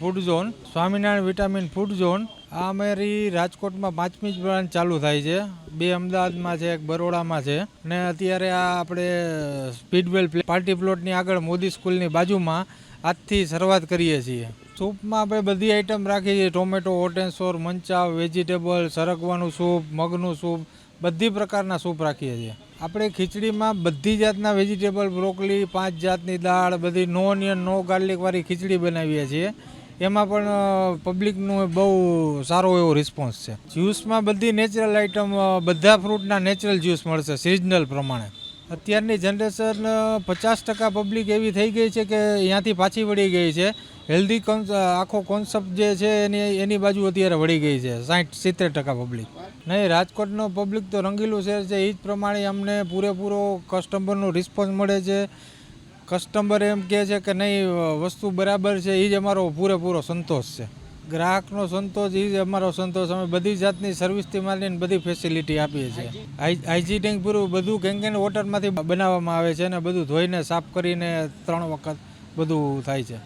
Food zone Swaminarayan vitamin food zone આ અમારી રાજકોટમાં 5મી જ બ્રાન્ચ ચાલુ થાય છે. 2 અમદાવાદમાં છે, 1 બરોડામાં છે ને અત્યારે આ આપણે સ્પીડવેલ પાર્ટી પ્લોટની આગળ મોદી સ્કૂલની બાજુમાં આજથી શરૂઆત કરીએ છીએ. સૂપમાં આપણે બધી આઈટમ રાખીએ છીએ. Tomato, hot and sour, manchow, vegetable, સરગવાનું સૂપ, મગનું સૂપ, બધી પ્રકારના સૂપ રાખીએ છીએ. આપણે ખીચડીમાં બધી જાતના વેજીટેબલ, બ્રોકલી, 5 જાતની દાળ, બધી નો ઓનિયન નો ગાર્લિકવાળી ખીચડી બનાવીએ છીએ. એમાં પણ પબ્લિકનું બહુ સારો એવો રિસ્પોન્સ છે. જ્યુસમાં બધી નેચરલ આઇટમ, બધા ફ્રૂટના નેચરલ જ્યુસ મળશે સિઝનલ પ્રમાણે. અત્યારની જનરેશન 50% પબ્લિક એવી થઈ ગઈ છે કે અહીંયાથી પાછી વળી ગઈ છે. હેલ્ધી આખો કોન્સેપ્ટ જે છે એની બાજુ અત્યારે વળી ગઈ છે. 60-70% પબ્લિક નહીં. રાજકોટનો પબ્લિક તો રંગીલું શહેર છે, એ જ પ્રમાણે અમને પૂરેપૂરો કસ્ટમરનો રિસ્પોન્સ મળે છે. કસ્ટમર એમ કહે છે કે નહીં વસ્તુ બરાબર છે, એ જ અમારો પૂરેપૂરો સંતોષ છે. ગ્રાહકનો સંતોષ એ જ અમારો સંતોષ. અમે બધી જાતની સર્વિસથી માંડીને બધી ફેસિલિટી આપીએ છીએ. હાઇજીનિક પૂરું બધું કેન વોટરમાંથી બનાવવામાં આવે છે અને બધું ધોઈને સાફ કરીને 3 વખત બધું થાય છે.